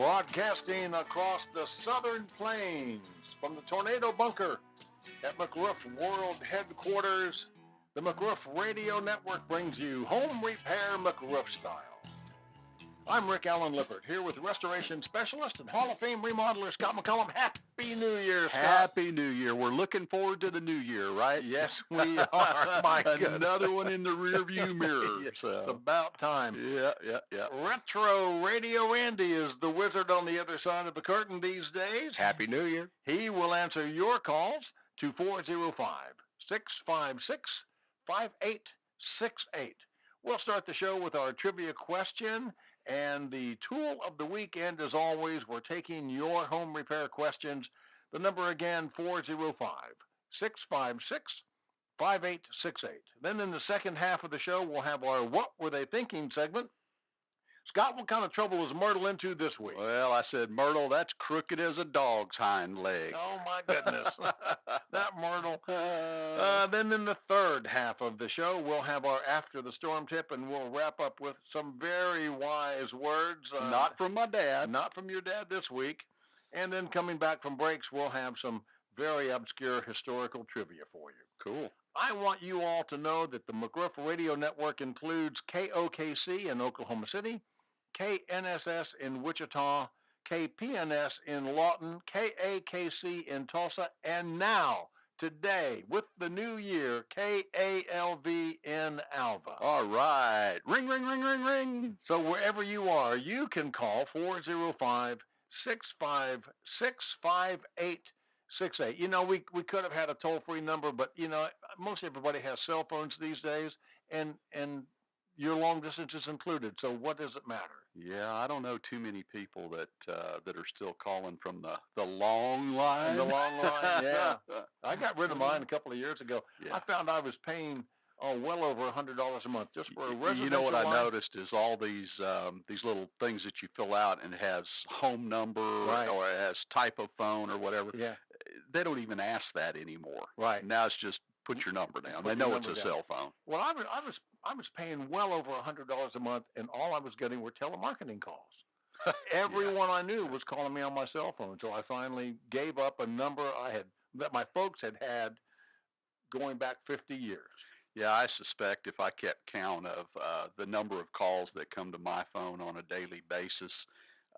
broadcasting across the southern plains from the tornado bunker at McRoof World Headquarters. The McRoof Radio Network brings you Home Repair McRoof Style. I'm Rick Allen Lippert, here with restoration specialist and Hall of Fame remodeler Scott McCollum. Happy New Year, Scott. Happy New Year. We're looking forward to the new year, right? Yes, we are. My goodness. Another one in the rearview mirror. Yes, so. It's about time. Yeah. Retro Radio Andy is the wizard on the other side of the curtain these days. Happy New Year. He will answer your calls to 405-656-5868. We'll start the show with our trivia question. And the tool of the weekend, as always, we're taking your home repair questions. The number again, 405-656-5868. Then in the second half of the show, we'll have our What Were They Thinking segment. Scott, what kind of trouble is Myrtle into this week? Well, I said, Myrtle, that's crooked as a dog's hind leg. Oh, my goodness. That Myrtle. Then in the third half of the show, we'll have our After the Storm tip, and we'll wrap up with some very wise words. Not from my dad. Not from your dad this week. And then coming back from breaks, we'll have some very obscure historical trivia for you. Cool. I want you all to know that the McRoof Radio Network includes KOKC in Oklahoma City, KNSS in Wichita, KPNS in Lawton, KAKC in Tulsa, and now, today, with the new year, KALV in Alva. All right. Ring, ring, ring, ring, ring. So wherever you are, you can call 405-656-5868. You know, we could have had a toll-free number, but, you know, most everybody has cell phones these days, and your long distance is included. So what does it matter? Yeah, I don't know too many people that are still calling from the long line. The long line, yeah. I got rid of mine a couple of years ago. Yeah. I found I was paying well over $100 a month just for a residential You know what line. I noticed is all these little things that you fill out, and it has home number Right. or it has type of phone or whatever. Yeah. They don't even ask that anymore. Right. Now it's just put your number down. Put They your know it's a number down. cell phone. Well, I was paying well over $100 a month, and all I was getting were telemarketing calls. Everyone I knew was calling me on my cell phone, so I finally gave up a number that my folks had going back 50 years. Yeah, I suspect if I kept count of the number of calls that come to my phone on a daily basis,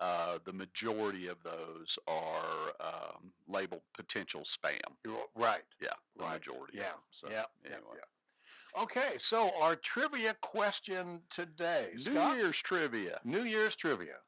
the majority of those are labeled potential spam. Right. Yeah, the Right. majority. Yeah. Of them. So, Yeah. anyway. Okay, so our trivia question today. New Scott? Year's trivia. New Year's trivia.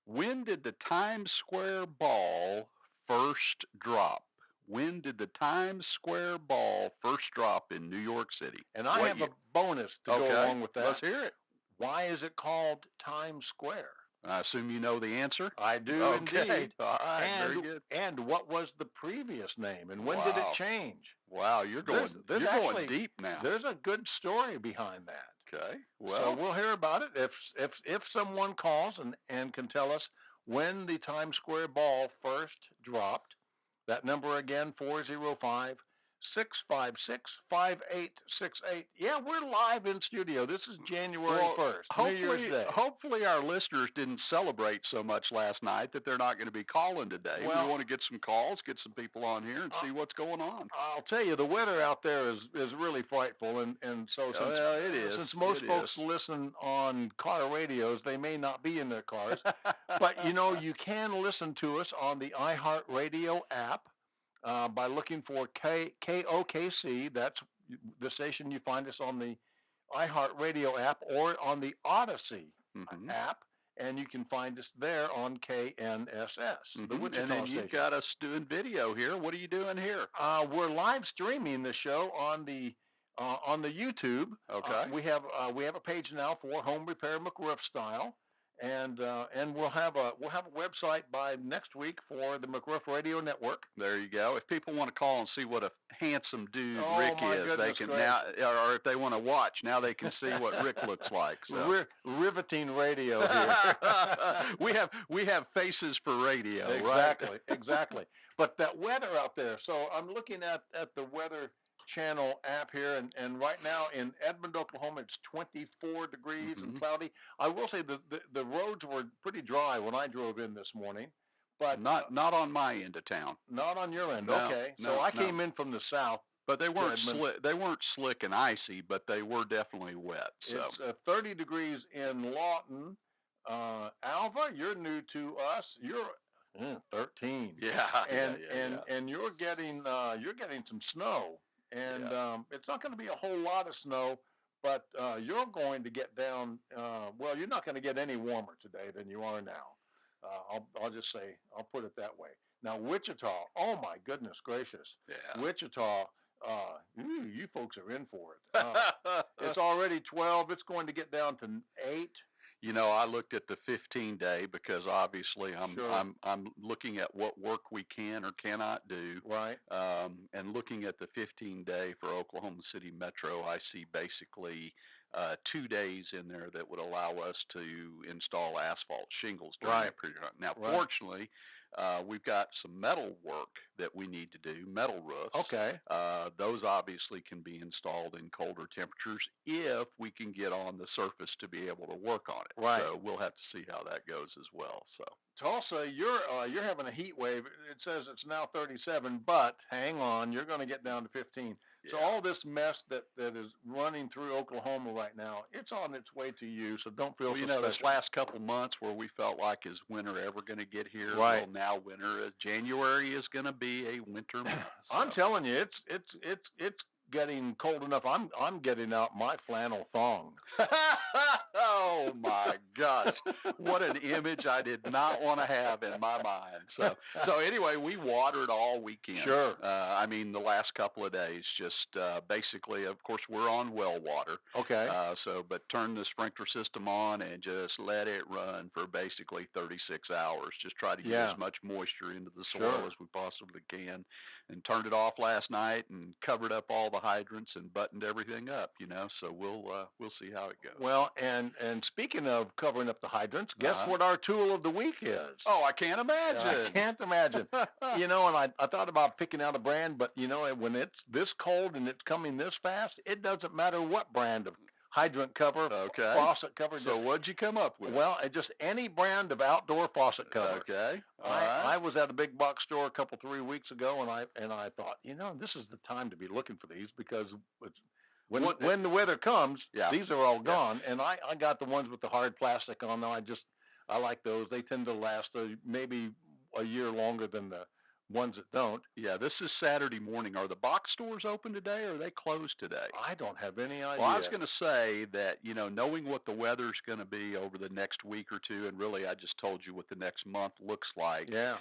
When did the Times Square ball first drop? When did the Times Square ball first drop in New York City? And I have a bonus to go along with that. Let's hear it. Why is it called Times Square? I assume you know the answer? I do Okay. indeed. All right, and, very good. And what was the previous name, and when did it Wow. change? Wow, you're going There's you're actually- going deep now. There's a good story behind that. Okay. So Well, we'll hear about it if someone calls and can tell us when the Times Square ball first dropped. That number again, 405-656-5868. Yeah, we're live in studio. This is January 1st, New Year's Day. hopefully our listeners didn't celebrate so much last night that they're not going to be calling today. Well, we want to get some calls, get some people on here and see what's going on. I'll tell you, the weather out there is really frightful, and so since, Well, it is. since most It folks is. listen on car radios, they may not be in their cars. But, you know, you can listen to us on the iHeartRadio app by looking for KOKC. That's the station. You find us on the iHeartRadio app or on the Odyssey app, and you can find us there on KNSS, the Wichita And then station. you've got us doing video here. What are you doing here? We're live streaming the show on the YouTube. Okay. We have a page now for Home Repair McRoof Style, and we'll have a website by next week for the McRoof Radio Network. There you go. If people want to call and see what a handsome dude Oh, Rick my is, they goodness can gracious. now, or if they want to watch, now they can see what Rick looks like. So We're riveting radio here. we have faces for radio, Exactly, right? exactly. But that weather out there. So I'm looking at the weather Channel app here, and right now in Edmond, Oklahoma, it's 24 degrees and Hmm. cloudy. I will say the roads were pretty dry when I drove in this morning, but Not on my end of town. not on your end. No, Okay, so no, I no. came in from the south But they to weren't Edmond. slick. They weren't slick and icy, but they were definitely wet. So It's 30 degrees in Lawton. Alva, you're new to us. You're 13, yeah, yeah, and yeah, yeah, and you're getting some snow, and yeah. it's not going to be a whole lot of snow, but you're going to get down. Well, you're not going to get any warmer today than you are now. I'll just say I'll put it that way. Now Wichita, oh my goodness gracious, Yeah. Wichita, you folks are in for it. It's already 12. It's going to get down to 8. You know, I looked at the 15-day because obviously Sure. I'm looking at what work we can or cannot do. Right. And looking at the 15-day for Oklahoma City Metro, I see basically 2 days in there that would allow us to install asphalt shingles during Right. that period of time. Now, Right. fortunately, we've got some metal work that we need to do, metal roofs. Okay. Those obviously can be installed in colder temperatures if we can get on the surface to be able to work on it. Right. So we'll have to see how that goes as well. So Tulsa, you're having a heat wave. It says it's now 37, but hang on, you're going to get down to 15. So yeah. all this mess that is running through Oklahoma right now, it's on its way to you. So don't feel Well, so you know, this special. last couple months where we felt like is winter ever going to get here? Right. Well, now winter, January is going to be a winter month. I'm telling you, it's getting cold enough. I'm getting out my flannel thong. Oh my gosh, what an image I did not want to have in my mind. So anyway, we watered all weekend. Sure. I mean, the last couple of days, just basically, of course, we're on well water. Okay. But turn the sprinkler system on and just let it run for basically 36 hours. Just try to get Yeah. as much moisture into the soil Sure. as we possibly can. And turned it off last night and covered up all the hydrants and buttoned everything up, you know. So we'll see how it goes. Well, and speaking of covering up the hydrants, guess Uh-huh. what our tool of the week is? Oh, I can't imagine. I can't imagine. You know, and I thought about picking out a brand, but you know, when it's this cold and it's coming this fast, it doesn't matter what brand of hydrant cover, Okay. faucet cover. So what'd you come up with? Well, just any brand of outdoor faucet cover. Okay. All I right. was at a big box store a couple 3 weeks ago, and I thought, you know, this is the time to be looking for these because it's, when the weather comes, Yeah. these are all gone. And I got the ones with the hard plastic on them. I like those. They tend to last maybe a year longer than the ones that don't. Yeah, this is Saturday morning. Are the box stores open today or are they closed today? I don't have any idea. Well, I was going to say that, you know, knowing what the weather's going to be over the next week or two, and really I just told you what the next month looks like, Yeah.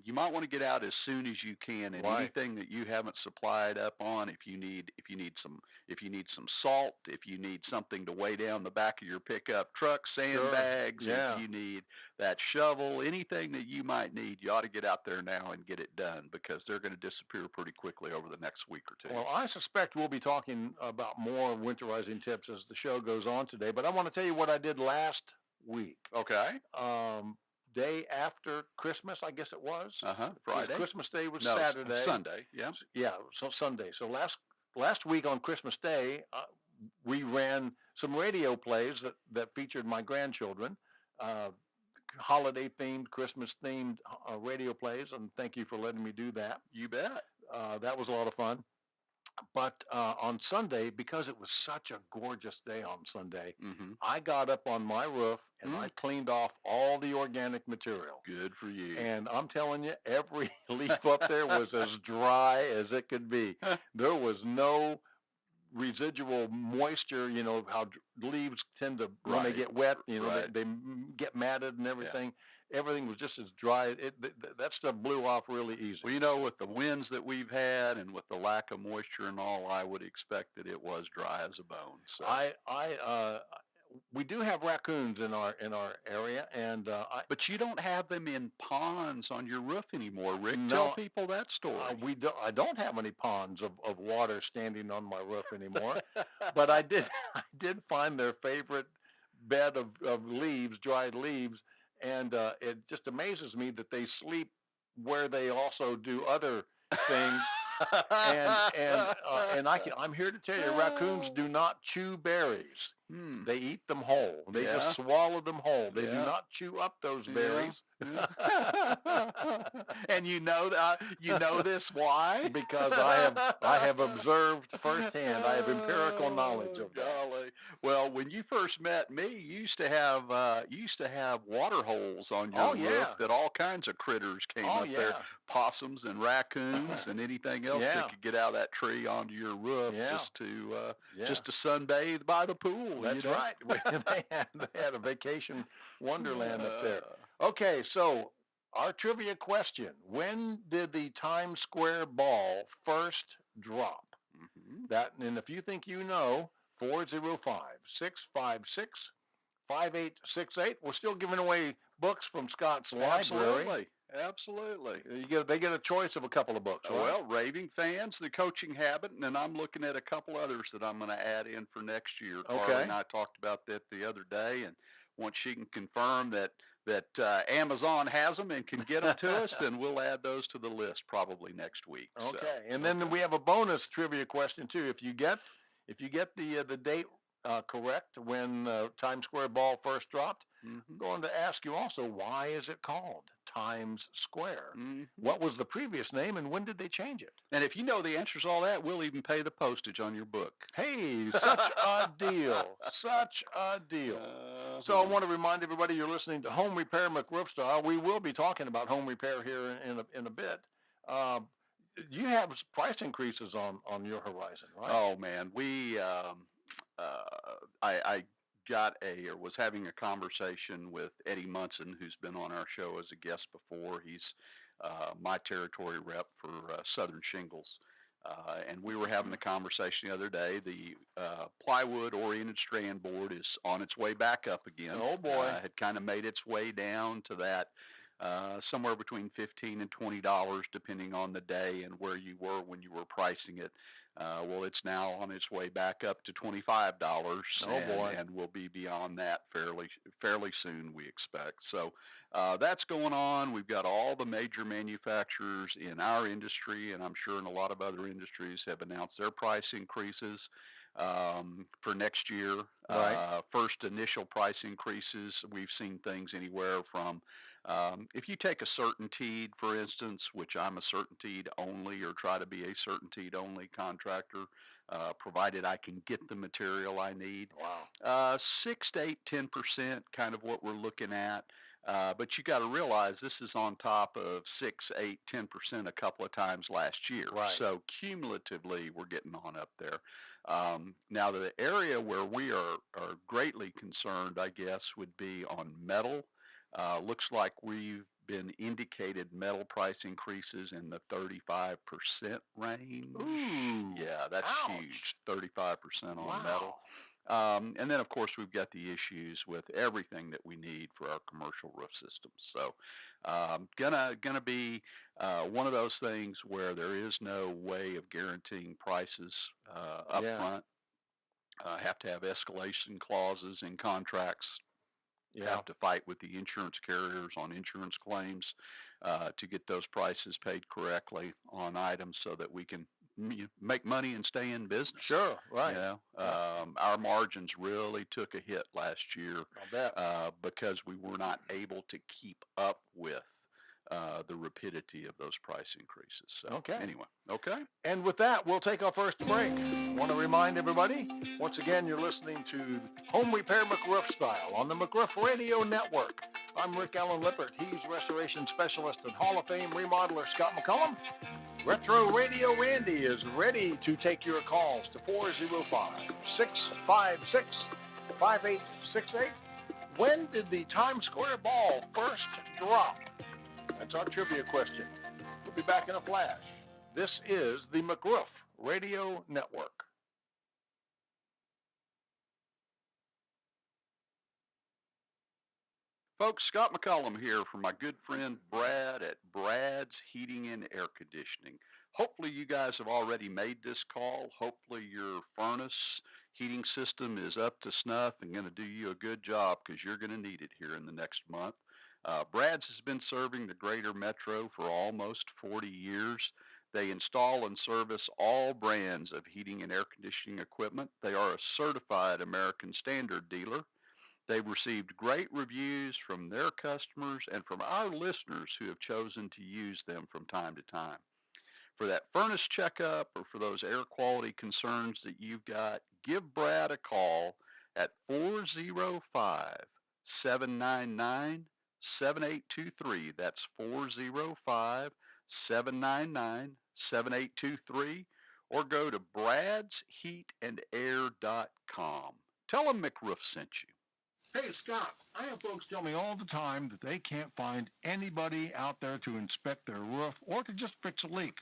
you might want to get out as soon as you can, and Right. anything that you haven't supplied up on, if you need some salt, if you need something to weigh down the back of your pickup truck, sandbags, Yeah. if you need that shovel, anything that you might need, you ought to get out there now and get it done because they're going to disappear pretty quickly over the next week or two. Well, I suspect we'll be talking about more winterizing tips as the show goes on today, but I want to tell you what I did last week. Okay. Day after Christmas, I guess it was. Friday. Christmas Day was No, Saturday. Sunday. Yeah. Yeah, so Sunday. So last week on Christmas Day, we ran some radio plays that featured my grandchildren, holiday themed, Christmas themed radio plays, and thank you for letting me do that. You bet. That was a lot of fun. But on Sunday, because it was such a gorgeous day on Sunday, Mm-hmm. I got up on my roof and I cleaned off all the organic material. Good for you. And I'm telling you, every leaf up there was as dry as it could be. There was no residual moisture. You know how leaves tend to, when they Right. get wet, you know, Right. they get matted and everything. Everything was just as dry. That stuff blew off really easy. Well, you know, with the winds that we've had and with the lack of moisture and all, I would expect that it was dry as a bone. So We do have raccoons in our area, and But you don't have them in ponds on your roof anymore, Rick. No. Tell people that story. I don't have any ponds of water standing on my roof anymore, but I did find their favorite bed of leaves, dried leaves, and it just amazes me that they sleep where they also do other things. I'm here to tell you, raccoons do not chew berries. Hmm. They eat them whole. They just Yeah. swallow them whole. They do Yeah. not chew up those Yeah. berries. Yeah. And you know this why? Because I have observed firsthand. I have empirical knowledge Oh, of that. golly. Well, when you first met me, you used to have water holes on your Oh roof yeah. that all kinds of critters came Oh up there, yeah. possums and raccoons and anything else Yeah. that could get out of that tree onto your roof Yeah. Yeah. just to sunbathe by the pool. That's you know? right. They had a vacation wonderland up there. Uh, Okay, so our trivia question: when did the Times Square ball first drop? mhm. And if you think you know, 405-656-5868. We're still giving away books from Scott's library. Absolutely. Absolutely. They get a choice of a couple of books, right? Well, Raving Fans, The Coaching Habit, and then I'm looking at a couple others that I'm going to add in for next year. Okay. Carly and I talked about that the other day, and once she can confirm that Amazon has them and can get them to us, then we'll add those to the list probably next week. Okay, So, and then we have a bonus trivia question too. If you get the date correct when Times Square ball first dropped, mhm, I'm going to ask you also, why is it called Times Square? mhm. What was the previous name, and when did they change it? And if you know the answers to all that, we'll even pay the postage on your book. Hey, such a deal, such a deal. So I want to remind everybody you're listening to Home Repair McRoof Style. We will be talking about home repair here in a bit. You have price increases on your horizon, right? Oh man, I was having a conversation with Eddie Munson, who's been on our show as a guest before. He's my territory rep for Southern Shingles. And we were having a conversation the other day. The plywood oriented strand board is on its way back up again. Oh boy. Had kind of made its way down to that somewhere between $15 and $20 depending on the day and where you were when you were pricing it. Well, it's now on its way back up to $25. Oh boy. And will be beyond that fairly soon, we expect. So that's going on. We've got all the major manufacturers in our industry, and I'm sure in a lot of other industries, have announced their price increases for next year. Right. First initial price increases, we've seen things anywhere from, if you take a certainteed, for instance, which I'm a certainteed only or try to be a certainteed only contractor, provided I can get the material I need. Wow. 6 to 8, 10%, kind of what we're looking at. But you got to realize this is on top of 6, 8, 10% a couple of times last year. Right. So cumulatively, we're getting on up there. Now, the area where we are greatly concerned, I guess, would be on metal. Looks like we've been indicated metal price increases in the 35% range. Ooh. Yeah, that's Ouch. huge. 35% on Wow. metal. And then, of course, we've got the issues with everything that we need for our commercial roof systems. So, gonna be one of those things where there is no way of guaranteeing prices up Yeah. front. Have to have escalation clauses in contracts. Yeah. Have to fight with the insurance carriers on insurance claims to get those prices paid correctly on items so that we can make money and stay in business. Sure. Right. You know, our margins really took a hit last year I'll bet. because we were not able to keep up with the rapidity of those price increases. So Okay. anyway, okay. And with that, we'll take our first break. Want to remind everybody, once again, you're listening to Home Repair McRoof Style on the McRoof Radio Network. I'm Rick Allen Lippert. He's Restoration Specialist and Hall of Fame remodeler Scott McCullum. Retro Radio Randy is ready to take your calls to 405-656-5868. When did the Times Square ball first drop? That's our trivia question. We'll be back in a flash. This is the McRoof Radio Network. Folks, Scott McCollum here for my good friend Brad at Brad's Heating and Air Conditioning. Hopefully you guys have already made this call. Hopefully your furnace heating system is up to snuff and going to do you a good job because you're going to need it here in the next month. Brad's has been serving the greater metro for almost 40 years. They install and service all brands of heating and air conditioning equipment. They are a certified American Standard dealer. They've received great reviews from their customers and from our listeners who have chosen to use them from time to time. For that furnace checkup or for those air quality concerns that you've got, give Brad a call at 405-799-7823. That's 405-799-7823. Or go to bradsheatandair.com. Tell them McRoof sent you. Hey, Scott, I have folks tell me all the time that they can't find anybody out there to inspect their roof or to just fix a leak.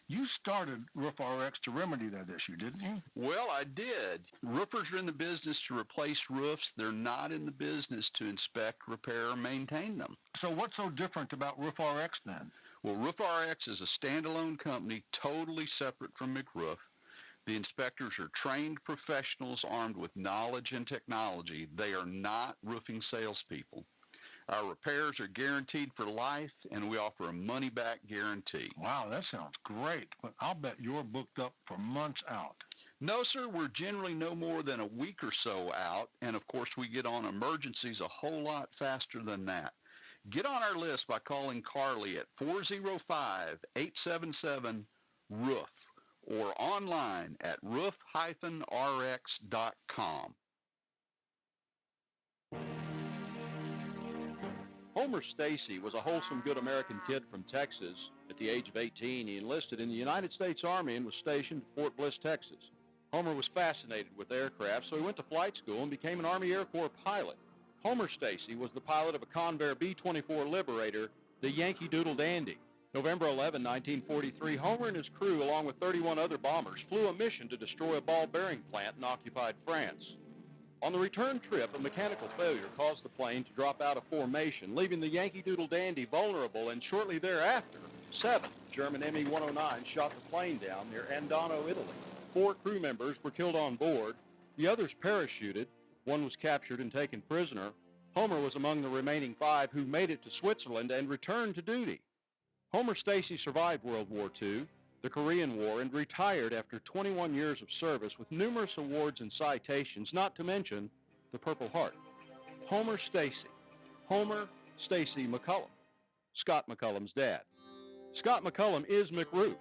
You started Roof RX to remedy that issue, didn't you? Well, I did. Roofers are in the business to replace roofs. They're not in the business to inspect, repair, or maintain them. So what's so different about Roof RX then? Well, Roof RX is a standalone company totally separate from McRoof. The inspectors are trained professionals armed with knowledge and technology. They are not roofing salespeople. Our repairs are guaranteed for life, and we offer a money-back guarantee. Wow, that sounds great, but I'll bet you're booked up for months out. No, sir, we're generally no more than a week or so out, and of course we get on emergencies a whole lot faster than that. Get on our list by calling Carly at 405-877-ROOF or online at roof-rx.com. Homer Stacy was a wholesome, good American kid from Texas. At the age of 18, he enlisted in the United States Army and was stationed at Fort Bliss, Texas. Homer was fascinated with aircraft, so he went to flight school and became an Army Air Corps pilot. Homer Stacy was the pilot of a Convair B-24 Liberator, the Yankee Doodle Dandy. November 11, 1943, Homer and his crew, along with 31 other bombers, flew a mission to destroy a ball bearing plant in occupied France. On the return trip, a mechanical failure caused the plane to drop out of formation, leaving the Yankee Doodle Dandy vulnerable, and shortly thereafter, 7 German Me-109 shot the plane down near Andano, Italy. 4 crew members were killed on board. The others parachuted. 1 was captured and taken prisoner. Homer was among the remaining 5 who made it to Switzerland and returned to duty. Homer Stacy survived World War II, the Korean War, and retired after 21 years of service with numerous awards and citations, not to mention the Purple Heart. Homer Stacy. Homer Stacy McCullum. Scott McCullum's dad. Scott McCullum is McRoof.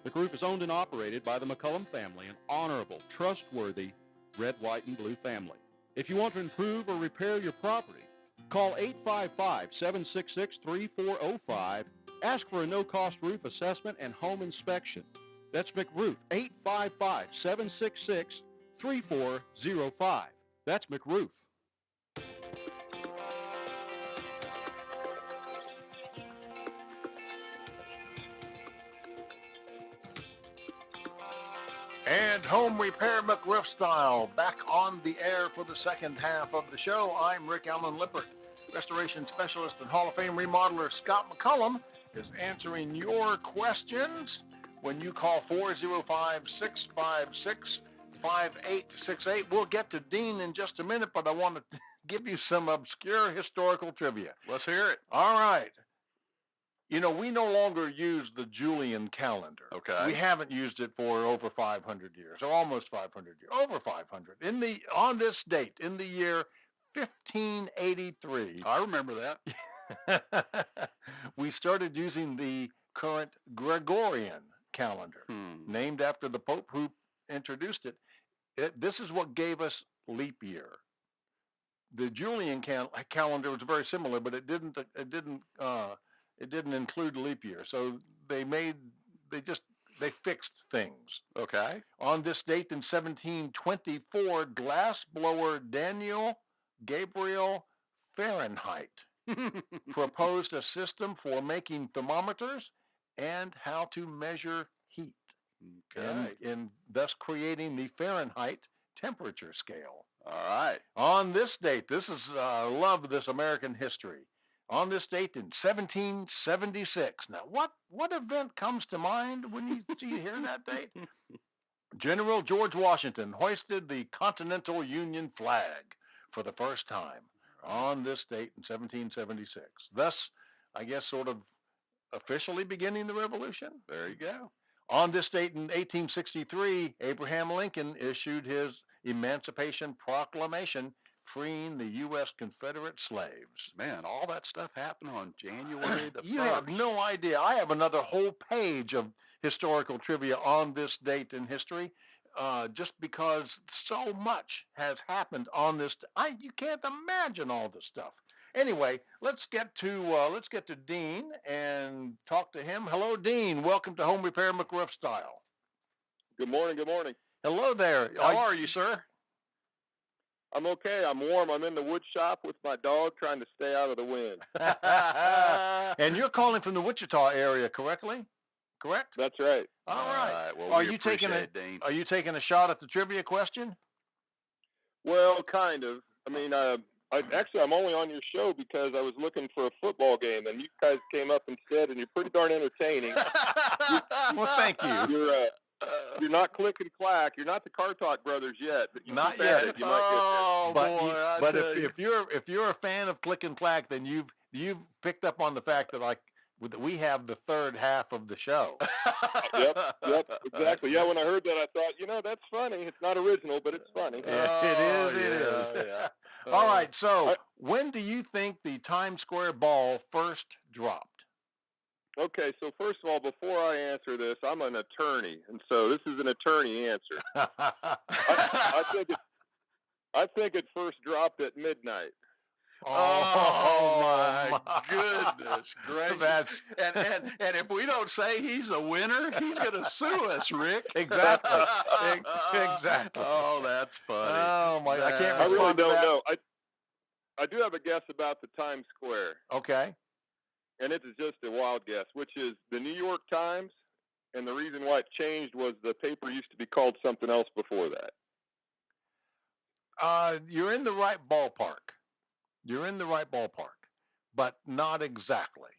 McRoof is owned and operated by the McCullum family, an honorable, trustworthy red, white, and blue family. If you want to improve or repair your property, call 855-766-3405. Ask for a no-cost roof assessment and home inspection. That's McRoof, 855-766-3405. That's McRoof. And Home Repair McRoof Style, back on the air for the second half of the show. I'm Rick Allen Lippert. Restoration specialist and Hall of Fame remodeler Scott McCullum is answering your questions when you call 405-656-5868. We'll get to Dean in just a minute, but I want to give you some obscure historical trivia. Let's hear it. All right. You know, we no longer use the Julian calendar. Okay. We haven't used it for over 500 years, or almost 500 years, over 500. On this date, in the year 1583. I remember that. We started using the current Gregorian calendar, named after the Pope who introduced it. This is what gave us leap year. The Julian calendar was very similar, but it didn't include leap year. So they fixed things. Okay. On this date in 1724, glassblower Daniel Gabriel Fahrenheit proposed a system for making thermometers and how to measure heat, and thus creating the Fahrenheit temperature scale. All right. On this date, I love this American history. On this date in 1776. Now, what event comes to mind when you hear that date? General George Washington hoisted the Continental Union flag for the first time on this date in 1776. Thus, I guess, sort of officially beginning the revolution. There you go. On this date in 1863, Abraham Lincoln issued his Emancipation Proclamation, freeing the U.S. Confederate slaves. Man, all that stuff happened on January the 1st. You have no idea. I have another whole page of historical trivia on this date in history, just because so much has happened on this. You can't imagine all this stuff. Anyway, let's get to Dean and talk to him. Hello, Dean. Welcome to Home Repair McRoof Style. Good morning. Good morning. Hello there. How are you, sir? I'm okay. I'm warm. I'm in the wood shop with my dog trying to stay out of the wind. And you're calling from the Wichita area, correct? That's right. All right. Well, Are we you taking appreciate it, Dean. Are you taking a shot at the trivia question? Well, kind of. I mean, I'm only on your show because I was looking for a football game, and you guys came up instead, and you're pretty darn entertaining. Well, thank you. You're not Click and Clack. You're not the Car Talk brothers yet. But you Not keep at yet. it, you might get there. But if you're a fan of Click and Clack, then you've picked up on the fact that we have the third half of the show. Yep, exactly. Yeah, when I heard that, I thought, that's funny. It's not original, but it's funny. It is. Yeah. All right. So when do you think the Times Square ball first dropped? Okay, so first of all, before I answer this, I'm an attorney, and so this is an attorney answer. I think it first dropped at midnight. Oh my goodness gracious! And if we don't say he's a winner, he's going to sue us, Rick. Exactly. Exactly. Oh, that's funny. Oh my! I can't. I really respond to don't that. know. I do have a guess about the Times Square, Okay. and it's just a wild guess, which is the New York Times, and the reason why it changed was the paper used to be called something else before that. You're in the right ballpark. But not exactly.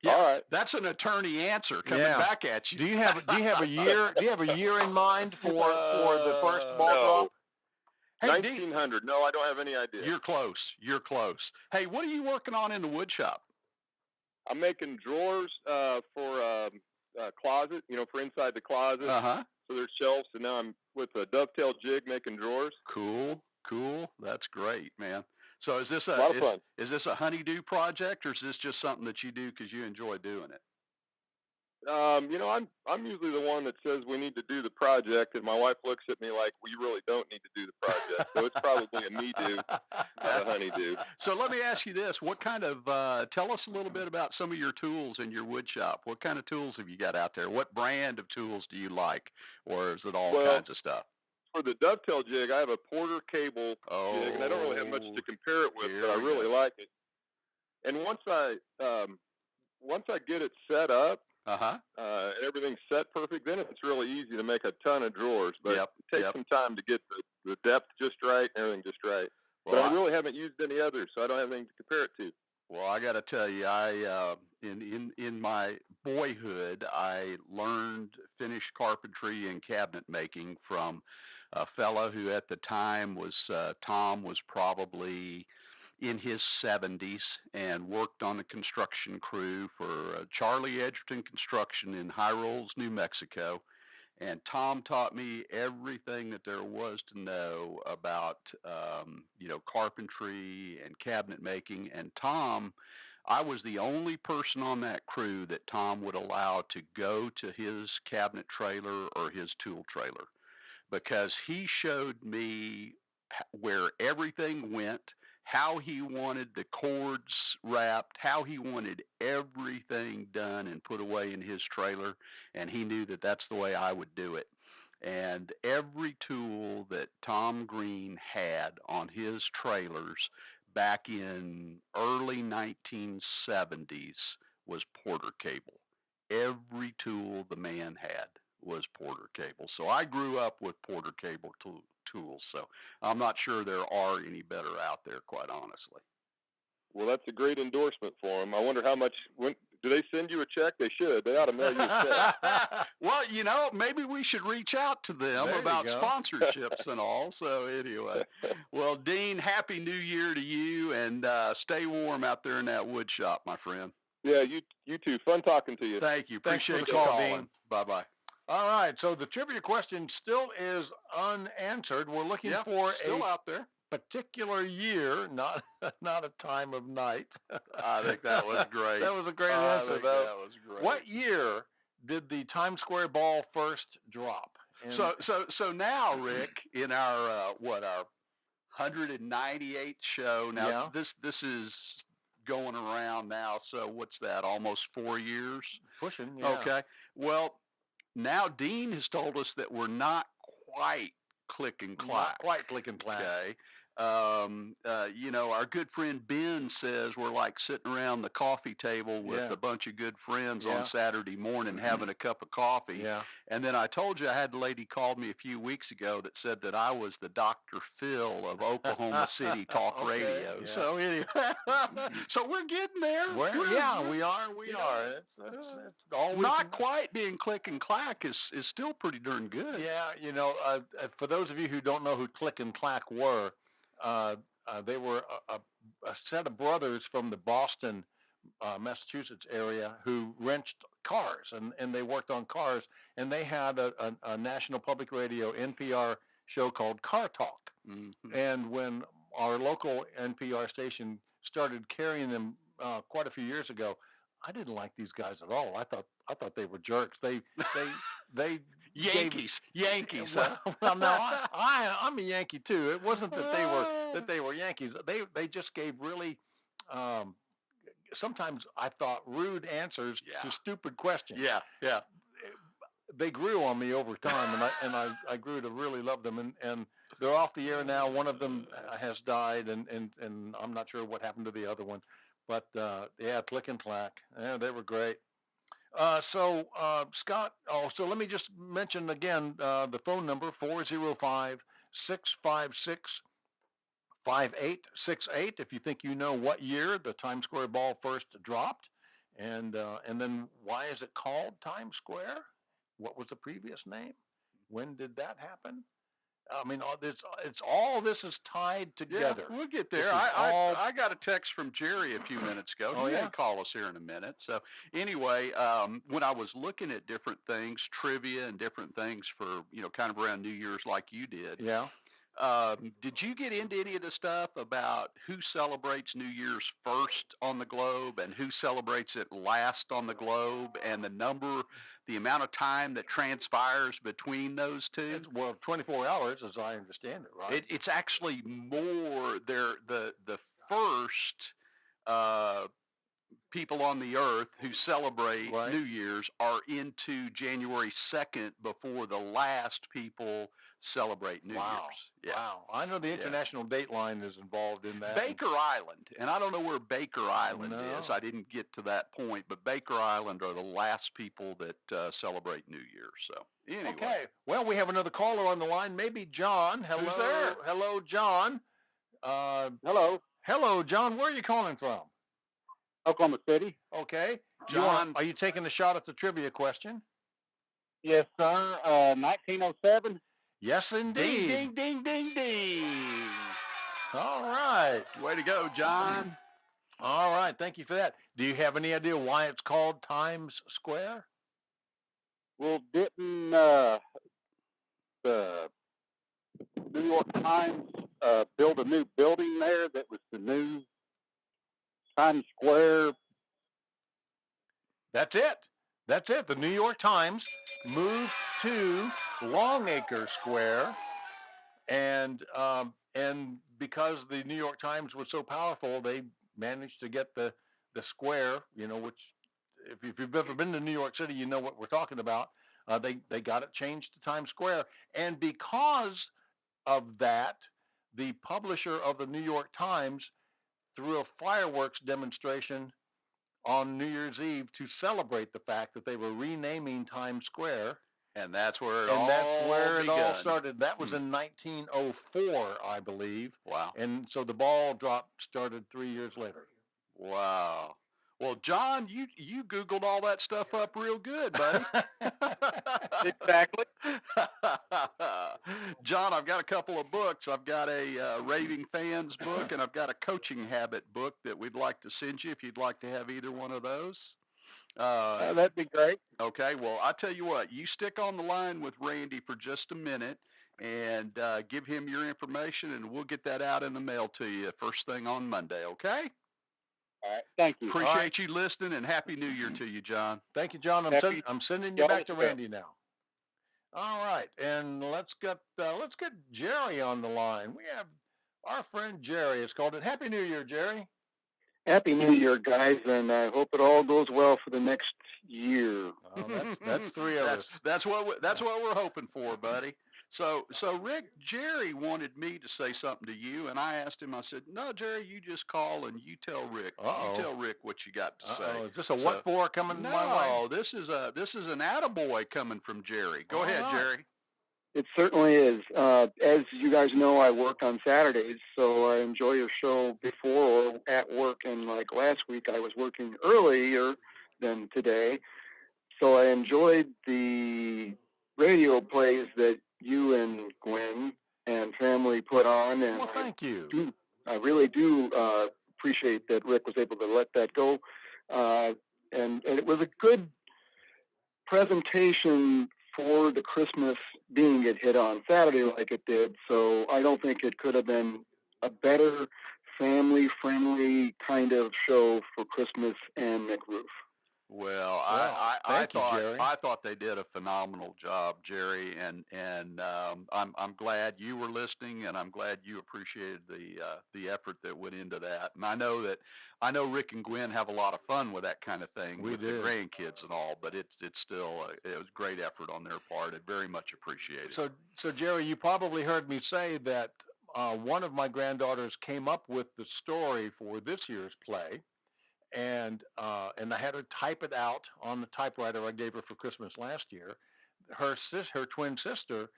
Yeah, All right. that's an attorney answer coming Yeah. back at you. Do you have a year? Do you have a year in mind for the first ball No. drop? Hey, 1900. No, I don't have any idea. You're close. Hey, what are you working on in the wood shop? I'm making drawers for a closet, for inside the closet. Uh-huh. So there's shelves, and now I'm with a dovetail jig making drawers. Cool. That's great, man. So is this A lot of fun. is this a honeydew project, or is this just something that you do because you enjoy doing it? I'm usually the one that says we need to do the project, and my wife looks at me like, well, you really don't need to do the project. So it's probably a me do, not a honeydew. So let me ask you this. What kind of, tell us a little bit about some of your tools in your wood shop. What kind of tools have you got out there? What brand of tools do you like, or is it all kinds of stuff? For the dovetail jig, I have a Porter cable jig, and I don't really have much to compare it with, but I really like it. And once I get it set up, Uh-huh. and everything's set perfect, then it's really easy to make a ton of drawers. But it takes some time to get the depth just right and everything just right. Well, but I really haven't used any others, so I don't have anything to compare it to. Well, I got to tell you, in my boyhood, I learned finished carpentry and cabinet making from a fellow who at the time was, Tom was probably in his 70s and worked on the construction crew for Charlie Edgerton Construction in High Rolls, New Mexico. And Tom taught me everything that there was to know about, carpentry and cabinet making. And Tom, I was the only person on that crew that Tom would allow to go to his cabinet trailer or his tool trailer, because he showed me where everything went, how he wanted the cords wrapped, how he wanted everything done and put away in his trailer, and he knew that that's the way I would do it. And every tool that Tom Green had on his trailers back in early 1970s was Porter cable. Every tool the man had was Porter cable. So I grew up with Porter cable tools, so I'm not sure there are any better out there, quite honestly. Well, that's a great endorsement for them. I wonder how much. Do they send you a check? They should. They ought to mail you a check. Well, maybe we should reach out to them about sponsorships and all. So anyway, well, Dean, Happy New Year to you, and stay warm out there in that wood shop, my friend. Yeah, you too. Fun talking to you. Thank you. Thanks for Appreciate the you call, calling. Dean. Bye-bye. All right, so the trivia question still is unanswered. We're looking Yeah, for still a out there. particular year, not not a time of night. I think that was great. That was a great I answer, think though. that was great. What year did the Times Square ball first drop? And So now, Rick, in our our 198th show. Now Yeah. this is going around now. So what's that? Almost 4 years. pushing, yeah. Okay. Well, now Dean has told us that we're not quite click and clack. Not quite click and clack. Okay. Our good friend Ben says we're like sitting around the coffee table with Yeah. a bunch of good friends Yeah. on Saturday morning having a cup of coffee. Yeah. And then I told you I had a lady called me a few weeks ago that said that I was the Dr. Phil of Oklahoma City talk Okay, radio. yeah. So anyway, so we're getting there. We are. We are. Yeah. That's all we Not can- quite being click and clack is still pretty darn good. Yeah, for those of you who don't know who Click and Clack were, they were a set of brothers from the Boston, Massachusetts area who wrenched cars, and they worked on cars, and they had a national public radio NPR show called Car Talk. Mm-hmm. And when our local NPR station started carrying them quite a few years ago, I didn't like these guys at all. I thought they were jerks. They Yankees. Well, no, I'm a Yankee too. It wasn't that they were Yankees. They just gave really, sometimes I thought rude answers to stupid questions. Yeah. They grew on me over time, and I grew to really love them. And they're off the air now. One of them has died, and I'm not sure what happened to the other one. But Click and Clack. Yeah, they were great. Scott, so let me just mention again the phone number, 405-656-5868, if you think you know what year the Times Square ball first dropped. And then why is it called Times Square? What was the previous name? When did that happen? I mean, all this is tied together. Yeah, we'll get there. This is I got a text from Jerry a few minutes ago. Oh, He yeah? may call us here in a minute. So anyway, when I was looking at different things, trivia and different things for, kind of around New Year's like you did, Yeah. did you get into any of the stuff about who celebrates New Year's first on the globe and who celebrates it last on the globe and the amount of time that transpires between those two? 24 hours, as I understand it, right? It's actually more. The first people on the earth who celebrate Right. New Year's are into January 2nd before the last people celebrate New Wow. Year's. Yeah. Wow. I know the International Dateline is involved in that. Baker Island, and I don't know where Baker Island No. is. I didn't get to that point, but Baker Island are the last people that celebrate New Year's. So anyway. Okay. Well, we have another caller on the line. Maybe John. Hello. Who's there? Hello, John. Hello, Hello, John. Where are you calling from? Oklahoma City. Okay. John. Are you taking a shot at the trivia question? Yes, sir. 1907. Yes, indeed. Ding, ding, ding, ding, ding. All right. Way to go, John. All right. Thank you for that. Do you have any idea why it's called Times Square? Well, didn't the New York Times build a new building there that was the new Times Square? That's it. That's it. The New York Times moved to Longacre Square, and because the New York Times was so powerful, they managed to get the square, which if you've ever been to New York City, you know what we're talking about. They got it changed to Times Square, and because of that, the publisher of the New York Times threw a fireworks demonstration on New Year's Eve to celebrate the fact that they were renaming Times Square. And that's where it all begun. started. That was in 1904, I believe. Wow. And so the ball drop started 3 years later. Wow. Well, John, you Googled all that stuff up real good, buddy. Exactly. John, I've got a couple of books. I've got a Raving Fans book, and I've got a Coaching Habit book that we'd like to send you if you'd like to have either one of those. That'd be great. Okay, well, I tell you what, you stick on the line with Randy for just a minute and give him your information, and we'll get that out in the mail to you first thing on Monday, okay? All right. Thank you. Appreciate you listening, and Happy New Year to you, John. Thank you, John. I'm sending you back to Randy now. All right, and let's get Jerry on the line. We have our friend Jerry. It's called it. Happy New Year, Jerry. Happy New Year, guys, and I hope it all goes well for the next year. Oh, that's three of us. That's what we're hoping for, buddy. So Rick, Jerry wanted me to say something to you, and I asked him. I said, "No, Jerry, you just call and you tell Rick. You tell Rick what you got to say." Is this a what for coming my way? No, this is an attaboy coming from at Go ahead, Jerry. It certainly is. As you guys know, I work on Saturdays, so I enjoy your show before or at work. And like last week, I was working earlier than today, so I enjoyed the radio plays that you and Gwen and family put on. And well, thank you. I really do appreciate that Rick was able to let that go, and it was a good presentation for the Christmas being it hit on Saturday like it did. So I don't think it could have been a better family-friendly kind of show for Christmas and McRoof. Well, I thought they did a phenomenal job, Jerry, and I'm glad you were listening, and I'm glad you appreciated the effort that went into that. And I know Rick and Gwen have a lot of fun with that kind of thing with the grandkids and all, but it's still it was great effort on their part. It very much appreciated. So Jerry, you probably heard me say that one of my granddaughters came up with the story for this year's play. And I had her type it out on the typewriter I gave her for Christmas last year. Her twin sister,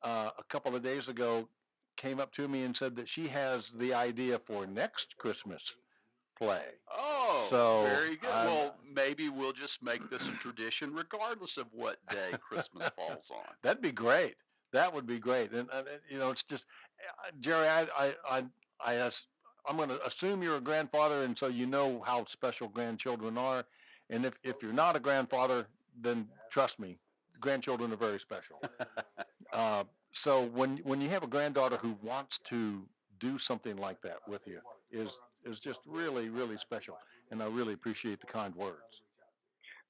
a couple of days ago, came up to me and said that she has the idea for next Christmas play. Oh, so very good. Well, maybe we'll just make this a tradition, regardless of what day Christmas falls on. That'd be great. That would be great. And it's just, Jerry, I'm going to assume you're a grandfather, and so you know how special grandchildren are. And if you're not a grandfather, then trust me, grandchildren are very special. So when you have a granddaughter who wants to do something like that with you is just really, really special. And I really appreciate the kind words.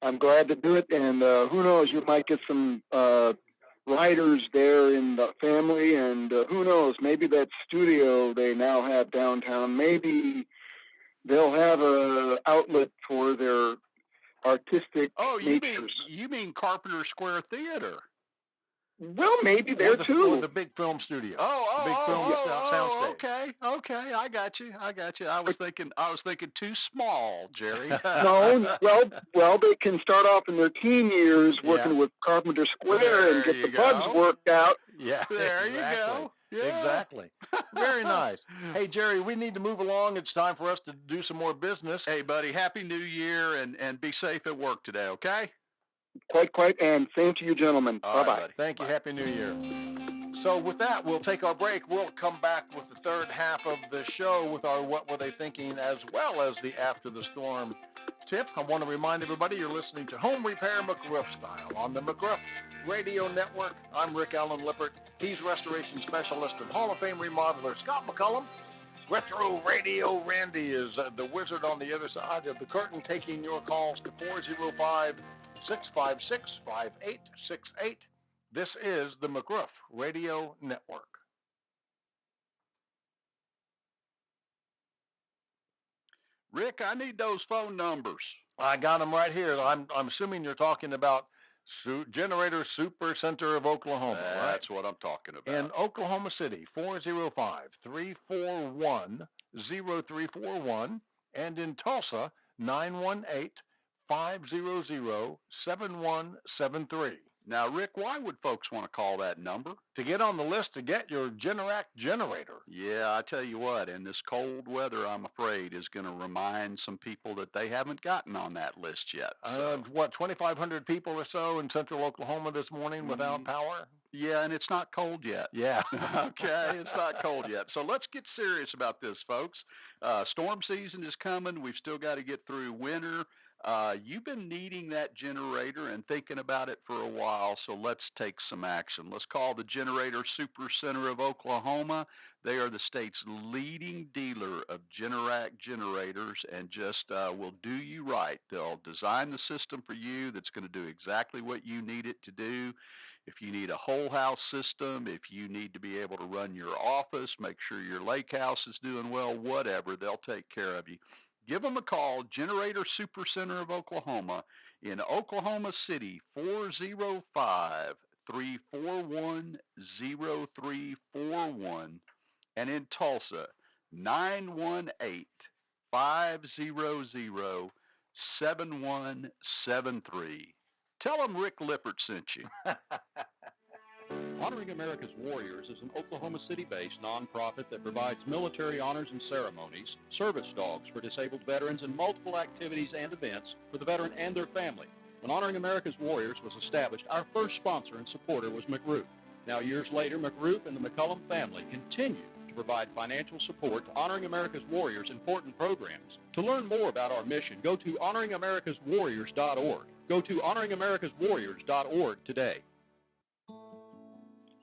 I'm glad to do it, and who knows, you might get some writers there in the family, and who knows, maybe that studio they now have downtown, maybe they'll have a outlet for their artistic natures. You mean Carpenter Square Theater? Well, maybe there too. Or the big film studio. Okay, I got you. I was thinking too small, Jerry. No, well, they can start off in their teen years working with Carpenter Square and get the bugs worked out. Yeah, there you go. Yeah. Exactly. Very nice. Hey, Jerry, we need to move along. It's time for us to do some more business. Hey, buddy, Happy New Year, and be safe at work today, okay? Quite, and same to you, gentlemen. Bye-bye. Right, thank you. Happy New Year. So with that, we'll take our break. We'll come back with the third half of the show with our What Were They Thinking, as well as the After the Storm tip. I want to remind everybody you're listening to Home Repair McRoof Style on the McRoof Radio Network. I'm Rick Allen Lippert. He's Restoration Specialist and Hall of Fame remodeler Scott McCullum. Retro Radio Randy is the wizard on the other side of the curtain, taking your calls to 405-656-5868. This is the McRoof Radio Network. Rick, I need those phone numbers. I got them right here. I'm assuming you're talking about Generator Super Center of Oklahoma, That's what I'm talking about. In Oklahoma City, 405-341-0341. And in Tulsa, 918-500-7173. Now, Rick, why would folks want to call that number? To get on the list to get your Generac generator. Yeah, I tell you what, and this cold weather, I'm afraid, is going to remind some people that they haven't gotten on that list yet. So. 2,500 people or so in central Oklahoma this morning without power? Yeah, and it's not cold yet. Yeah. Okay, it's not cold yet. So let's get serious about this, folks. Storm season is coming. We've still got to get through winter. You've been needing that generator and thinking about it for a while, so let's take some action. Let's call the Generator Super Center of Oklahoma. They are the state's leading dealer of Generac generators and just will do you right. They'll design the system for you that's going to do exactly what you need it to do. If you need a whole house system, if you need to be able to run your office, make sure your lake house is doing well, whatever, they'll take care of you. Give them a call, Generator Super Center of Oklahoma in Oklahoma City, 405-341-0341, and in Tulsa, 918-500-7173. Tell them Rick Lippert sent you. Honoring America's Warriors is an Oklahoma City-based nonprofit that provides military honors and ceremonies, service dogs for disabled veterans, and multiple activities and events for the veteran and their family. When Honoring America's Warriors was established, our first sponsor and supporter was McRoof. Now, years later, McRoof and the McCullum family continue to provide financial support to Honoring America's Warriors' important programs. To learn more about our mission, go to honoringamericaswarriors.org. Go to honoringamericaswarriors.org today.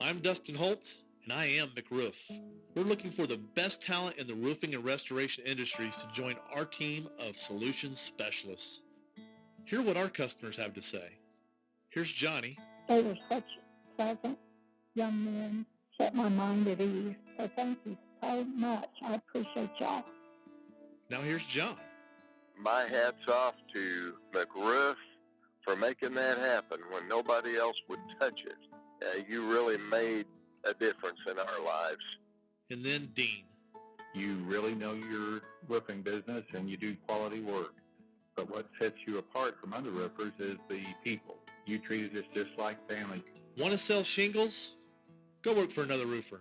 I'm Dustin Holtz, and I am McRoof. We're looking for the best talent in the roofing and restoration industries to join our team of solutions specialists. Hear what our customers have to say. Here's Johnny. They were such pleasant young men, set my mind at ease. So thank you so much. I appreciate y'all. Now here's John. My hat's off to McRoof for making that happen when nobody else would touch it. You really made a difference in our lives. And then Dean. You really know your roofing business and you do quality work. But what sets you apart from other roofers is the people. You treated us just like family. Want to sell shingles? Go work for another roofer.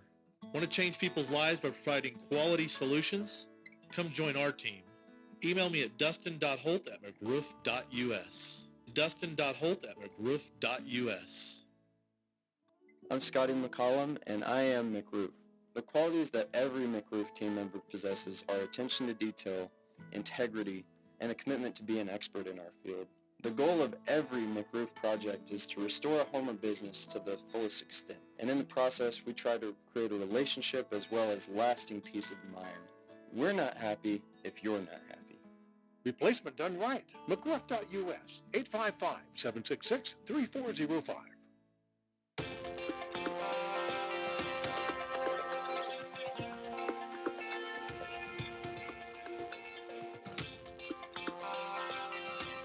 Want to change people's lives by providing quality solutions? Come join our team. Email me at dustin.holt@mcroof.us. dustin.holt@mcroof.us. I'm Scotty McCollum, and I am McRoof. The qualities that every McRoof team member possesses are attention to detail, integrity, and a commitment to be an expert in our field. The goal of every McRoof project is to restore a home or business to the fullest extent, and in the process, we try to create a relationship as well as lasting peace of mind. We're not happy if you're not happy. Replacement done right. McRoof.us, 855-766-3405.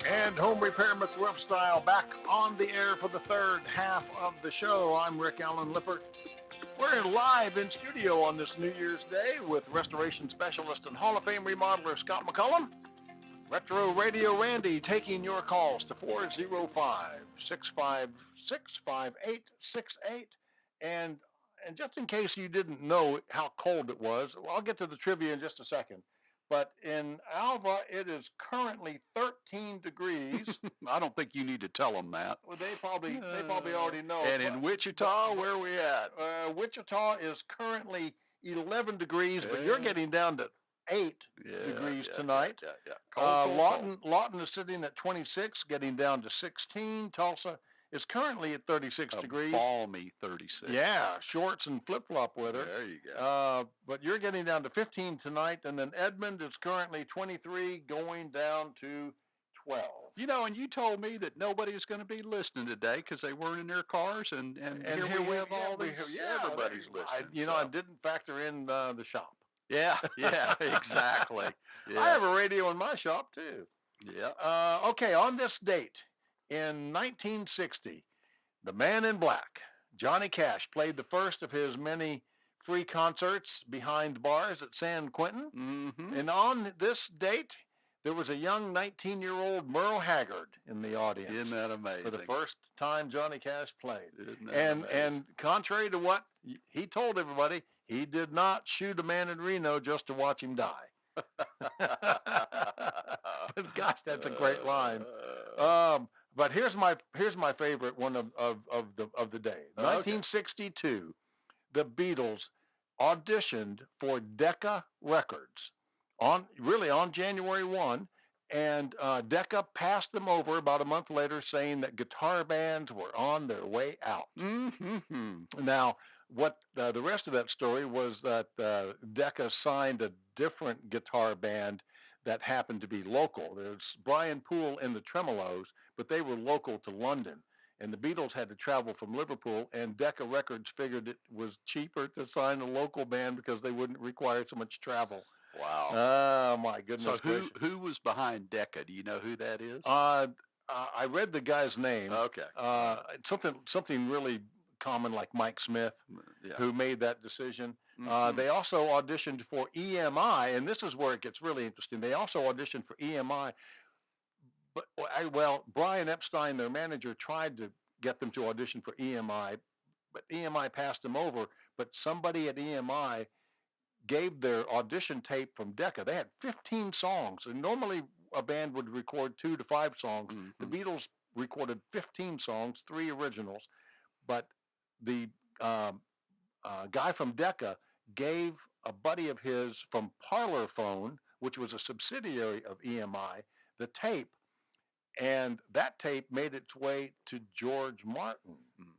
And Home Repair McRoof Style back on the air for the third half of the show. I'm Rick Allen Lippert. We're live in studio on this New Year's Day with restoration specialist and Hall of Fame remodeler Scott McCullum. Retro Radio Randy taking your calls to 405-656-5868. And just in case you didn't know how cold it was, I'll get to the trivia in just a second. But in Alva, it is currently 13 degrees. I don't think you need to tell them that. Well, they probably already know. And in Wichita, where are we at? Wichita is currently 11 degrees, but you're getting down to 8 degrees tonight. Lawton is sitting at 26, getting down to 16. Tulsa is currently at 36 degrees. Balmy 36. Yeah, shorts and flip-flop weather. There you go. But you're getting down to 15 tonight, and then Edmond is currently 23, going down to 12. You know, and you told me that nobody is going to be listening today because they weren't in their cars, and here we have all these. Everybody's listening. I didn't factor in the shop. Yeah, exactly. Yeah. I have a radio in my shop, too. Yeah. Okay, on this date, in 1960, the Man in Black, Johnny Cash, played the first of his many free concerts behind bars at San Quentin. Mm-hmm. And on this date, there was a young 19-year-old Merle Haggard in the audience. Isn't that amazing? For the first time Johnny Cash played. Isn't that and amazing? contrary to what he told everybody, he did not shoot a man in Reno just to watch him die. But gosh, that's a great line. But here's my favorite one of the day. 1962, the Beatles auditioned for Decca Records on January 1, and Decca passed them over about a month later, saying that guitar bands were on their way out. Mm-hmm. Now, what the rest of that story was that Decca signed a different guitar band that happened to be local. There's Brian Poole and the Tremolos, but they were local to London. And the Beatles had to travel from Liverpool, and Decca Records figured it was cheaper to sign a local band because they wouldn't require so much travel. Wow. Oh, my goodness So gracious. who was behind Decca? Do you know who that is? I read the guy's name. Okay. Something really common like Mike Smith, Yeah. who made that decision. Mhm. They also auditioned for EMI, and this is where it gets really interesting. They also auditioned for EMI, but Brian Epstein, their manager, tried to get them to audition for EMI, but EMI passed them over. But somebody at EMI gave their audition tape from Decca. They had 15 songs, and normally a band would record 2 to 5 songs. Mhm. The Beatles recorded 15 songs, 3 originals, but the guy from Decca gave a buddy of his from Parlophone, which was a subsidiary of EMI, the tape, and that tape made its way to George Martin. Mm.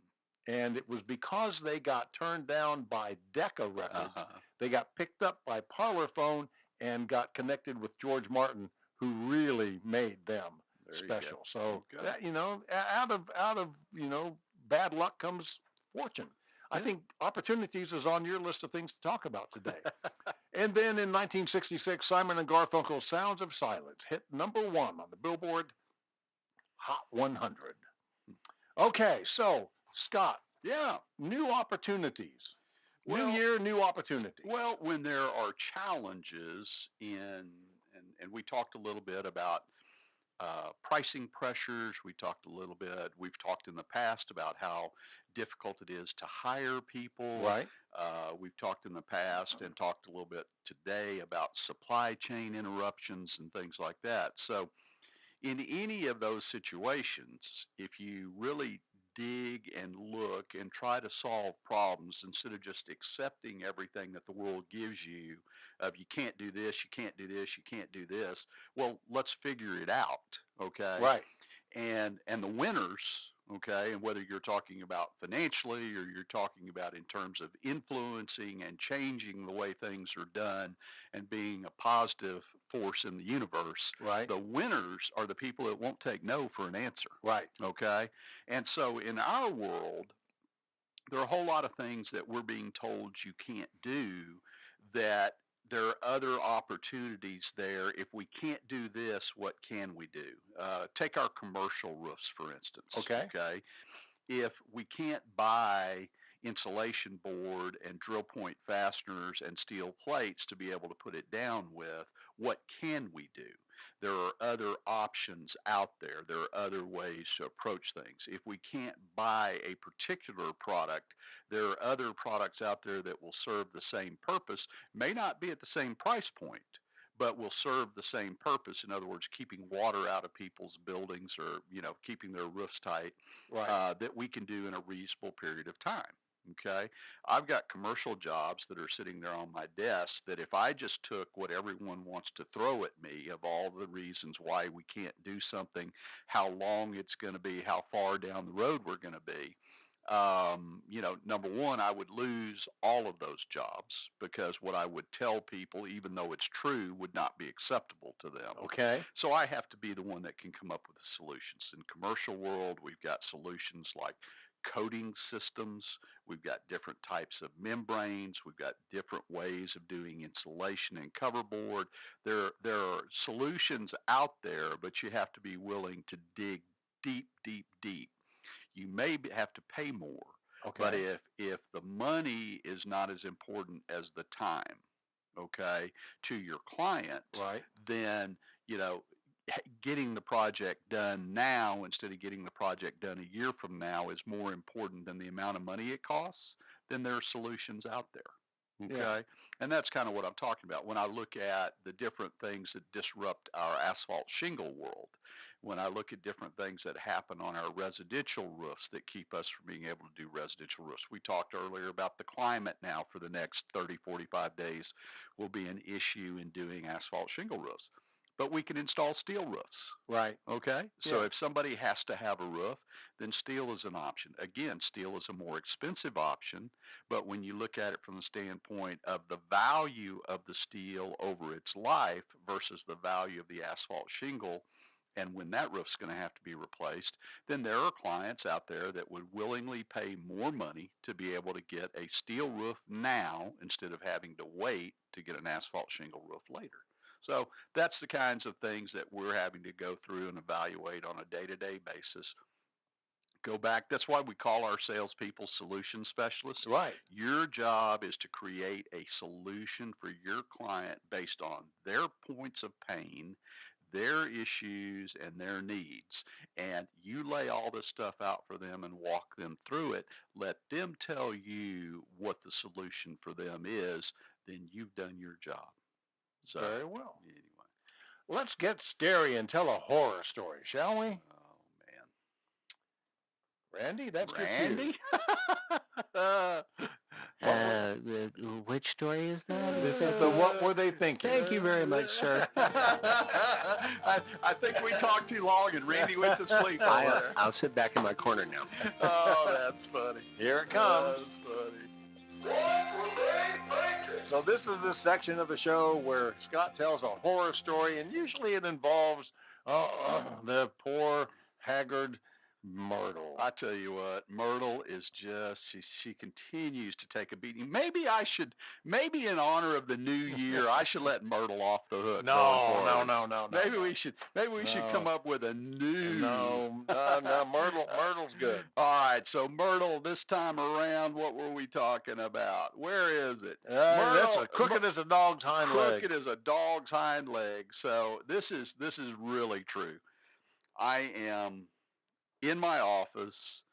And it was because they got turned down by Decca Records. They got picked up by Parlophone and got connected with George Martin, who really made them There you special. go. So Okay. that, out of bad luck comes fortune. I think opportunities is on your list of things to talk about today. And then in 1966, Simon and Garfunkel's "Sounds of Silence" hit number 1 on the Billboard Hot 100. Okay, so Scott, Yeah. new opportunities. Well- New year, new opportunity. Well, when there are challenges and we talked a little bit about pricing pressures. We've talked in the past about how difficult it is to hire people. Right. We've talked in the past and talked a little bit today about supply chain interruptions and things like that. So in any of those situations, if you really dig and look and try to solve problems instead of just accepting everything that the world gives you of you can't do this, you can't do this, you can't do this, well, let's figure it out, okay? Right. And the winners, okay, and whether you're talking about financially or you're talking about in terms of influencing and changing the way things are done and being a positive force in the universe, Right. the winners are the people that won't take no for an answer, Right. okay? And so in our world, there are a whole lot of things that we're being told you can't do that there are other opportunities there. If we can't do this, what can we do? Take our commercial roofs, for instance. Okay. Okay. If we can't buy insulation board and drill point fasteners and steel plates to be able to put it down with, what can we do? There are other options out there. There are other ways to approach things. If we can't buy a particular product, there are other products out there that will serve the same purpose, may not be at the same price point, but will serve the same purpose. In other words, keeping water out of people's buildings or, keeping their roofs tight, Right. that we can do in a reasonable period of time. Okay. I've got commercial jobs that are sitting there on my desk that if I just took what everyone wants to throw at me of all the reasons why we can't do something, how long it's going to be, how far down the road we're going to be, number one, I would lose all of those jobs because what I would tell people, even though it's true, would not be acceptable to them. Okay. So I have to be the one that can come up with the solutions. In commercial world, we've got solutions like coating systems. We've got different types of membranes. We've got different ways of doing insulation and cover board. There are solutions out there, but you have to be willing to dig deep, deep, deep. You may have to pay more, Okay. but if the money is not as important as the time, okay, to your client, Right. then, getting the project done now instead of getting the project done a year from now is more important than the amount of money it costs, then there are solutions out there. Okay. Yeah. And that's kind of what I'm talking about when I look at the different things that disrupt our asphalt shingle world. when I look at different things that happen on our residential roofs that keep us from being able to do residential roofs. We talked earlier about the climate now for the next 30, 45 days will be an issue in doing asphalt shingle roofs. But we can install steel roofs. Right. Okay? So Yeah. if somebody has to have a roof, then steel is an option. Again, steel is a more expensive option, but when you look at it from the standpoint of the value of the steel over its life versus the value of the asphalt shingle, and when that roof's going to have to be replaced, then there are clients out there that would willingly pay more money to be able to get a steel roof now instead of having to wait to get an asphalt shingle roof later. So that's the kinds of things that we're having to go through and evaluate on a day-to-day basis. Go back. That's why we call our salespeople solution specialists. Right. Your job is to create a solution for your client based on their points of pain, their issues, and their needs. And you lay all this stuff out for them and walk them through it. Let them tell you what the solution for them is. Then you've done your job. So, Very well. anyway. Let's get scary and tell a horror story, shall we? Oh, man. Randy, that's Randy? Which story is that? This is the What Were They Thinking? Thank you very much, sir. I think we talked too long and Randy went to sleep over there. I'll sit back in my corner now. Oh, that's funny. Here it comes. That's funny. So this is the section of the show where Scott tells a horror story, and usually it involves the poor, haggard Myrtle. I tell you what, Myrtle is just, she continues to take a beating. Maybe in honor of the new year, I should let Myrtle off the hook. No. Maybe we should come up with a new. No, Myrtle's good. All right, so Myrtle, this time around, what were we talking about? Where is it? That's crooked as a dog's hind leg. Crooked as a dog's hind leg. So this is really true. I am in my office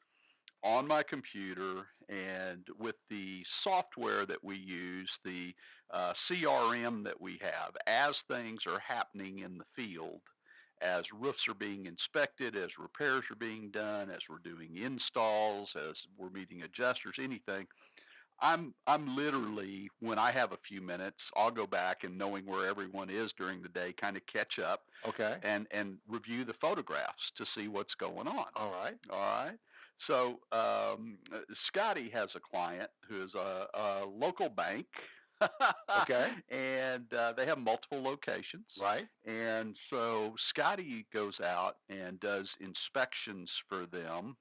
on my computer, and with the software that we use, the CRM that we have, as things are happening in the field, as roofs are being inspected, as repairs are being done, as we're doing installs, as we're meeting adjusters, anything, I'm literally, when I have a few minutes, I'll go back and knowing where everyone is during the day, kind of catch up. Okay. And review the photographs to see what's going on. All right. So Scotty has a client who is a local bank. Okay. And they have multiple locations. Right. And so Scotty goes out and does inspections for them.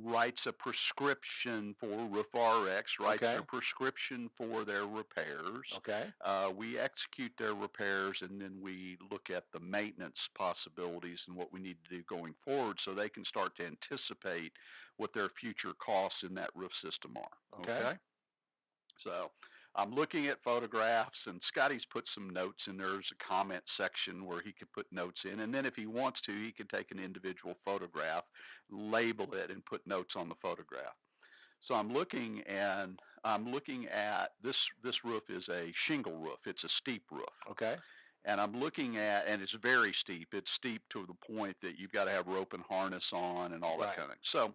Writes a prescription for RoofRx, writes a prescription for their repairs. Okay. We execute their repairs, and then we look at the maintenance possibilities and what we need to do going forward so they can start to anticipate what their future costs in that roof system are. Okay. So I'm looking at photographs, and Scotty's put some notes in there. There's a comment section where he can put notes in, and then if he wants to, he can take an individual photograph, label it, and put notes on the photograph. So I'm looking at this roof is a shingle roof. It's a steep roof. Okay. And I'm looking at, and it's very steep. It's steep to the point that you've got to have rope and harness on and all that kind of thing. So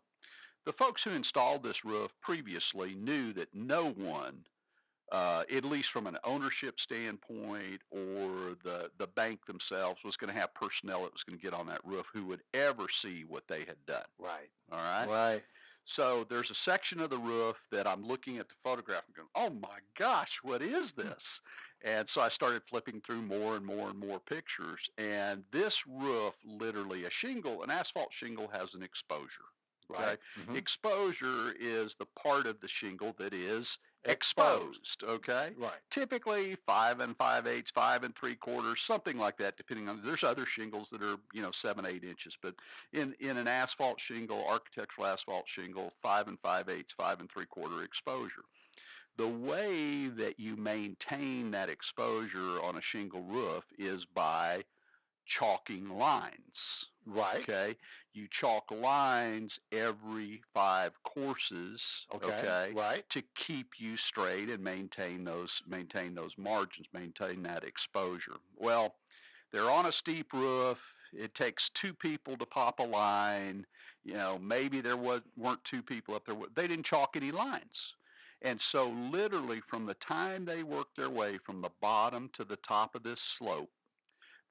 the folks who installed this roof previously knew that no one, at least from an ownership standpoint or the bank themselves, was going to have personnel that was going to get on that roof who would ever see what they had done. Right. All right? Right. So there's a section of the roof that I'm looking at the photograph and going, oh my gosh, what is this? And so I started flipping through more and more and more pictures. And this roof, literally an asphalt shingle has an exposure. Okay? Right. Mm-hmm. Exposure is the part of the shingle that is exposed. Okay? Right. Typically 5 5/8, 5 3/4, something like that, depending on, there's other shingles that are, 7, 8 inches, but in an asphalt shingle, architectural asphalt shingle, 5 5/8, 5 3/4 exposure. The way that you maintain that exposure on a shingle roof is by chalking lines. Right. Okay. You chalk lines every 5 courses. Okay. Right. To keep you straight and maintain those margins, maintain that exposure. Well, they're on a steep roof. It takes two people to pop a line. You know, maybe weren't two people up there. They didn't chalk any lines. And so literally from the time they worked their way from the bottom to the top of this slope,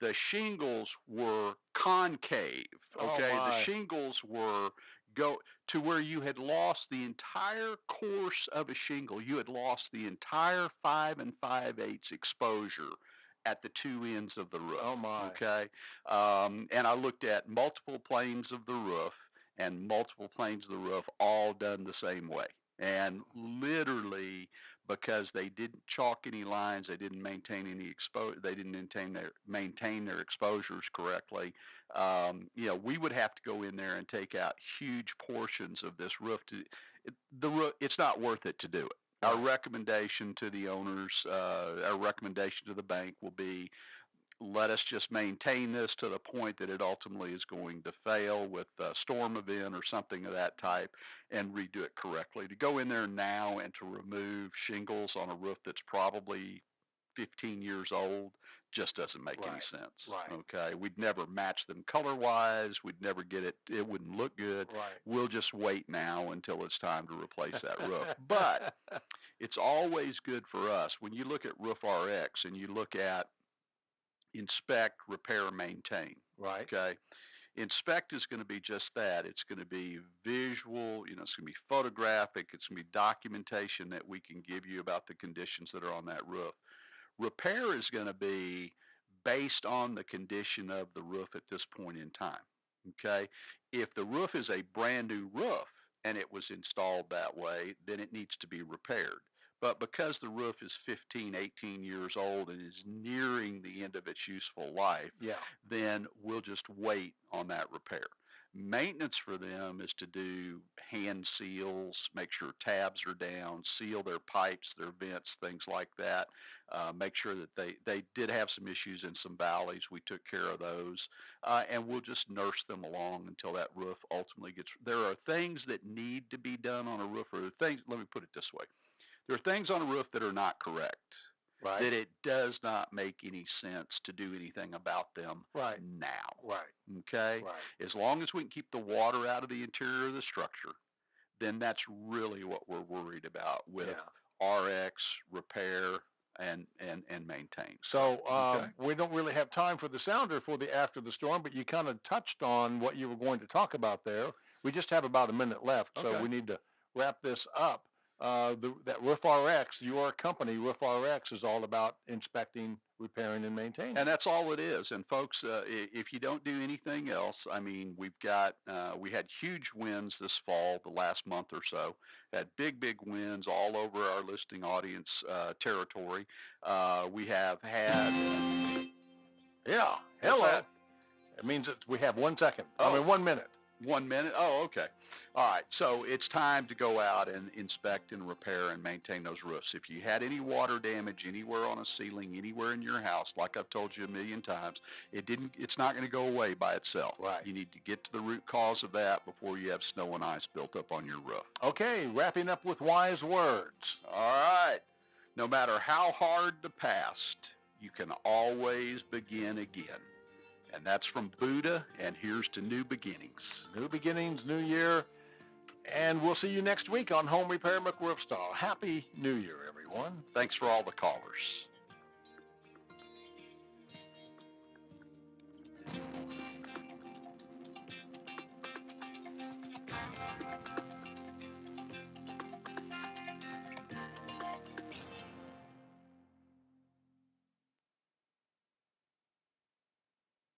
the shingles were concave, okay? The shingles were go to where you had lost the entire course of a shingle. You had lost the entire 5 5/8 exposure at the two ends of the roof. Oh my. Okay. And I looked at multiple planes of the roof and multiple planes of the roof all done the same way. And literally, because they didn't chalk any lines, they didn't maintain any they didn't maintain their exposures correctly. You know, we would have to go in there and take out huge portions of this roof. The roof, it's not worth it to do it. Our recommendation to the owners, our recommendation to the bank will be, let us just maintain this to the point that it ultimately is going to fail with a storm event or something of that type, and redo it correctly. To go in there now and to remove shingles on a roof that's probably 15 years old just doesn't make any sense. Right. Okay. We'd never match them color-wise. We'd never get it. It wouldn't look good. Right. We'll just wait now until it's time to replace that roof. But it's always good for us when you look at Roof RX and you look at inspect, repair, maintain. Right. Okay. Inspect is going to be just that. It's going to be visual, you know, it's going to be photographic. It's going to be documentation that we can give you about the conditions that are on that roof. Repair is going to be based on the condition of the roof at this point in time. Okay. If the roof is a brand new roof and it was installed that way, then it needs to be repaired. But because the roof is 15, 18 years old and is nearing the end of its useful life, then we'll just wait on that repair. Maintenance for them is to do hand seals, make sure tabs are down, seal their pipes, their vents, things like that. Make sure that they did have some issues in some valleys. We took care of those. And we'll just nurse them along until that roof ultimately gets. There are things that need to be done on a roof, or things, let me put it this way. There are things on a roof that are not correct. Right. That it does not make any sense to do anything about them now. Right. Okay? Right. As long as we can keep the water out of the interior of the structure, then that's really what we're worried about with RX, repair, and maintain. So we don't really have time for the sounder for the after the storm, but you kind of touched on what you were going to talk about there. We just have about a minute left, so we need to wrap this up. That Roof RX, your company, Roof RX, is all about inspecting, repairing, and maintaining. And that's all it is. And folks, if you don't do anything else, I mean, we had huge wins this fall, the last month or so. Had big wins all over our listing audience territory. We have had... Hello. It means that we have 1 second. I mean, 1 minute. 1 minute? Oh, okay. All right. So it's time to go out and inspect and repair and maintain those roofs. If you had any water damage anywhere on a ceiling, anywhere in your house, like I've told you a million times, it's not going to go away by itself. Right. You need to get to the root cause of that before you have snow and ice built up on your roof. Okay. Wrapping up with wise words. All right. No matter how hard the past, you can always begin again. And that's from Buddha, and here's to new beginnings. New beginnings, new year, and we'll see you next week on Home Repair McRoof Style. Happy New Year, everyone. Thanks for all the callers.